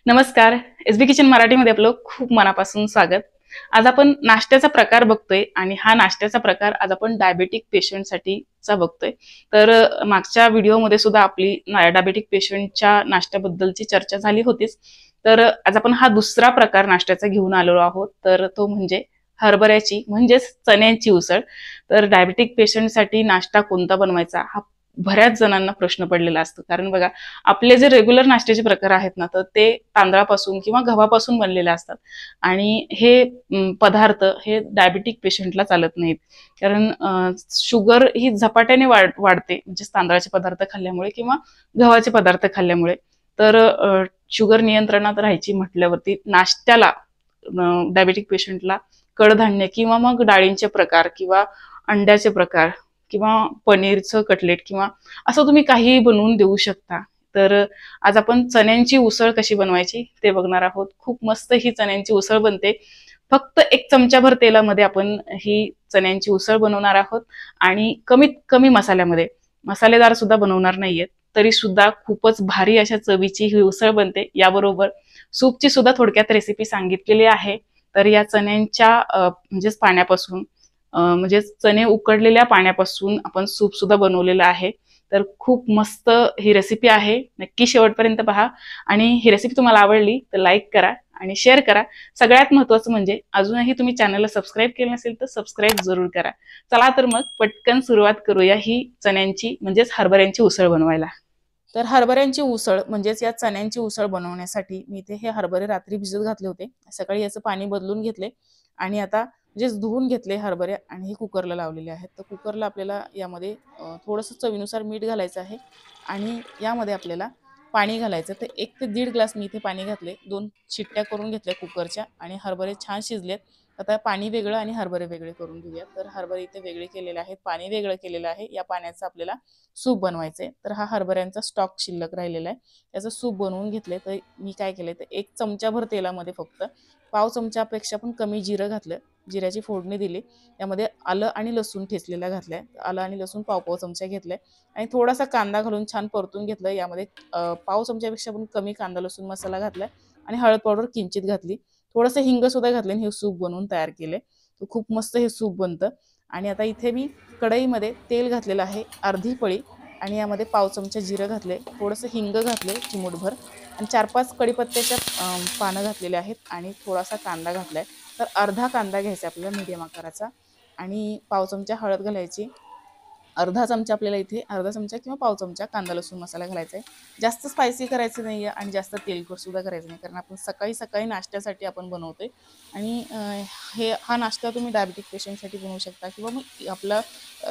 नमस्कार. SB kitchen मराठीमध्ये आपलं खूप मनापासून स्वागत. आज आपण नाश्त्याचा प्रकार बघतोय आणि हा नाश्त्याचा प्रकार आज आपण डायबेटिक पेशंटसाठीचा बघतोय. तर मागच्या व्हिडिओमध्ये सुद्धा आपली डायबेटिक पेशंटच्या नाश्त्याबद्दलची चर्चा झाली होतीच. तर आज आपण हा दुसरा प्रकार नाश्त्याचा घेऊन आलेलो आहोत. तर तो म्हणजे हरभऱ्याची म्हणजेच चण्याची उसळ. तर डायबेटिक पेशंटसाठी नाश्ता कोणता बनवायचा हा बऱ्याच जणांना प्रश्न पडलेला असतो. कारण बघा, आपले जे रेग्युलर नाश्त्याचे प्रकार आहेत ना, तर ते तांदळापासून किंवा गव्हापासून बनलेले असतात आणि हे पदार्थ हे डायबिटिक पेशंटला चालत नाहीत. कारण शुगर ही झपाट्याने वाढते म्हणजे तांदळाचे पदार्थ खाल्ल्यामुळे किंवा गव्हाचे पदार्थ खाल्ल्यामुळे. तर शुगर नियंत्रणात राहायची म्हटल्यावरती नाश्त्याला डायबिटिक पेशंटला कडधान्य किंवा मग डाळींचे प्रकार किंवा अंड्याचे प्रकार किंवा पनीरचं कटलेट किंवा असं तुम्ही काहीही बनवून देऊ शकता. तर आज आपण चण्यांची उसळ कशी बनवायची ते बघणार आहोत. खूप मस्त ही चण्यांची उसळ बनते. फक्त 1 चमचाभर तेलामध्ये आपण ही चण्यांची उसळ बनवणार आहोत आणि कमीत कमी मसाल्यामध्ये. मसालेदार सुद्धा बनवणार नाहीयेत. तरी सुद्धा खूपच भारी अशा चवीची ही उसळ बनते. याबरोबर सूपची सुद्धा थोडक्यात रेसिपी सांगितलेली आहे. तर या चण्यांच्या म्हणजेच पाण्यापासून म्हणजे चणे उकडलेल्या पाण्यापासून आपण सूप सुद्धा बनवलेलं आहे. तर खूप मस्त ही रेसिपी आहे. नक्की शेवटपर्यंत पहा आणि ही रेसिपी तुम्हाला आवडली तर लाईक करा आणि शेअर करा. सगळ्यात महत्त्वाचं म्हणजे अजूनही तुम्ही चॅनलला सबस्क्राईब केलं नसेल तर सबस्क्राईब जरूर करा. चला तर मग पटकन सुरुवात करूया ही चण्यांची म्हणजेच हरभऱ्यांची उसळ बनवायला. तर हरभऱ्यांची उसळ म्हणजेच या चण्यांची उसळ बनवण्यासाठी मी इथे हे हरभरे रात्री भिजत घातले होते. सकाळी याचं पाणी बदलून घेतले आणि आता म्हणजेच धुवून घेतले हरभरे आणि हे कुकरला लावलेले आहेत. तर कुकरला आपल्याला यामध्ये थोडंसं चवीनुसार मीठ घालायचं आहे आणि यामध्ये आपल्याला पाणी घालायचं. तर 1 ते 1.5 ग्लास मी इथे पाणी घातले. 2 शिट्ट्या करून घेतल्या कुकरच्या आणि हरभरे छान शिजलेत. आता पाणी वेगळं आणि हरभरे वेगळे करून घेऊया. तर हरभरे इथे वेगळे केलेले आहेत, पाणी वेगळं केलेलं आहे. या पाण्याचं आपल्याला सूप बनवायचंय. तर हा हरभऱ्यांचा स्टॉक शिल्लक राहिलेला आहे, त्याचं सूप बनवून घेतले. तर मी काय केलंय तर 1 चमचाभर तेलामध्ये फक्त पाव चमचापेक्षा पण कमी जिरं घातलं. जिऱ्याची फोडणी दिली. त्यामध्ये आलं आणि लसूण ठेचलेला घातलाय. आलं आणि लसूण पाव चमचा घेतलाय आणि थोडासा कांदा घालून छान परतून घेतलं. यामध्ये पाव चमच्यापेक्षा पण कमी कांदा लसूण मसाला घातलाय आणि हळद पावडर किंचित घातली. थोडंसं हिंग सुद्धा घातले आणि हे सूप बनवून तयार केले. तर खूप मस्त हे सूप बनतं. आणि आता इथे मी कढईमध्ये तेल घातलेलं आहे अर्धी पळी आणि यामध्ये पाव चमचा जिरं घातले, थोडंसं हिंग घातले चिमूटभर आणि 4-5 कढीपत्त्याच्या पानं घातलेले आहेत आणि थोडासा कांदा घातलाय. तर अर्धा कांदा घ्यायचा आपल्याला मीडियम आकाराचा आणि पाव चमचा हळद घालायची. अर्धा चमचा आपल्याला इथे अर्धा चमचा किंवा पाव चमचा कांदा लसूण मसाला घालायचा आहे. जास्त स्पायसी करायचं नाही आहे आणि जास्त तेलकट सुद्धा करायचं नाही, कारण आपण सकाळी सकाळी नाश्त्यासाठी आपण बनवतोय. आणि हा नाश्ता तुम्ही डायबिटिक पेशंटसाठी बनवू शकता किंवा मग आपला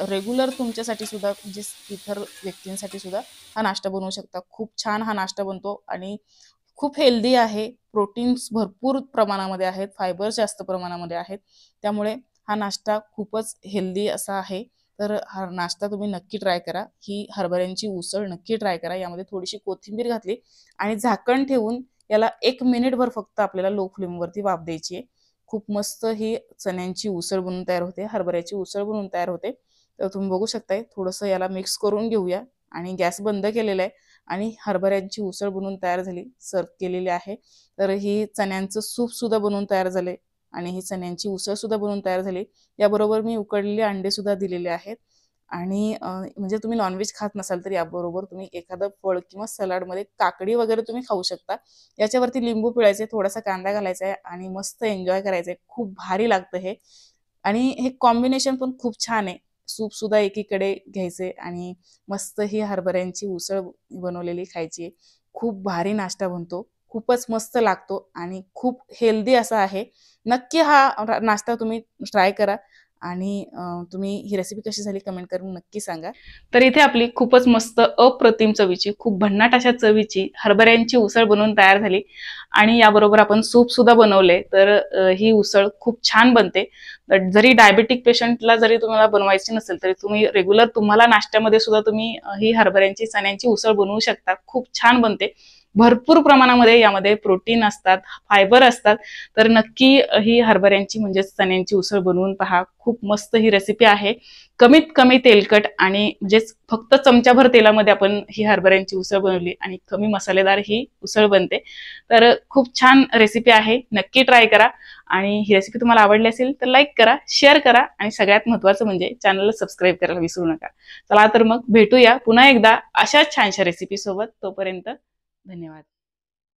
रेग्युलर तुमच्यासाठी सुद्धा म्हणजे इतर व्यक्तींसाठी सुद्धा हा नाश्ता बनवू शकता. खूप छान हा नाश्ता बनतो आणि खूप हेल्दी आहे. प्रोटीन्स भरपूर प्रमाणामध्ये आहेत, फायबर्स जास्त प्रमाणामध्ये आहेत. त्यामुळे हा नाश्ता खूपच हेल्दी असा आहे. तर हा नाश्ता तुम्ही नक्की ट्राय करा. ही हरभऱ्यांची उसळ नक्की ट्राय करा. यामध्ये थोडीशी कोथिंबीर घातली आणि झाकण ठेवून याला 1 मिनिटभर फक्त आपल्याला लो फ्लेमवरती वाफ द्यायची आहे. खूप मस्त ही चण्यांची उसळ बनून तयार होते, हरभऱ्याची उसळ बनून तयार होते. तर तुम्ही बघू शकताय. थोडंसं याला मिक्स करून घेऊया आणि गॅस बंद केलेला आहे आणि हरभऱ्यांची उसळ बनवून तयार झाली, सर्व केलेली आहे. तर ही चण्यांचं सूप सुद्धा बनवून तयार झाले आणि ही चण्यांची उसळ सुद्धा बनवून तयार झाली. याबरोबर मी उकडलेले अंडे सुद्धा दिलेले आहेत आणि म्हणजे तुम्ही नॉनव्हेज खात नसाल तर याबरोबर तुम्ही एखादं फळ किंवा सलाडमध्ये काकडी वगैरे तुम्ही खाऊ शकता. याच्यावरती लिंबू पिळायचे, थोडासा कांदा घालायचा आहे आणि मस्त एन्जॉय करायचं आहे. खूप भारी लागतं हे आणि हे कॉम्बिनेशन पण खूप छान आहे. सूप सुद्धा एकीकडे घ्यायचे आणि मस्त ही हरभऱ्यांची उसळ बनवलेली खायची. खूप भारी नाश्ता बनतो, खूपच मस्त लागतो आणि खूप हेल्दी असा आहे. नक्की हा नाश्ता तुम्ही ट्राय करा आणि तुम्ही ही रेसिपी कशी झाली कमेंट करून नक्की सांगा. तर इथे आपली खूपच मस्त अप्रतिम चवीची, खूप भन्नाट अशा चवीची हरभऱ्यांची उसळ बनवून तयार झाली आणि याबरोबर आपण सूप सुद्धा बनवले. तर ही उसळ खूप छान बनते. जरी डायबिटिक पेशंटला जरी तुम्हाला बनवायची नसेल तरी तुम्ही रेग्युलर तुम्हाला नाश्त्यामध्ये सुद्धा तुम्ही ही हरभऱ्यांची चण्यांची उसळ बनवू शकता. खूप छान बनते. भरपूर प्रमाणामध्ये यामध्ये प्रोटीन असतात, फायबर असतात. तर नक्की ही हरभऱ्यांची म्हणजेच चण्यांची उसळ बनवून पहा. खूप मस्त ही रेसिपी आहे. कमीत कमी तेलकट आणि म्हणजेच फक्त चमचाभर तेलामध्ये आपण ही हरभऱ्यांची उसळ बनवली आणि कमी मसालेदार ही उसळ बनते. तर खूप छान रेसिपी आहे, नक्की ट्राय करा. आणि ही रेसिपी तुम्हाला आवडली असेल तर लाईक करा, शेअर करा आणि सगळ्यात महत्त्वाचं म्हणजे चॅनलला सबस्क्राईब करायला विसरू नका. चला तर मग भेटूया पुन्हा एकदा अशाच छानशा रेसिपी सोबत. तोपर्यंत धन्यवाद.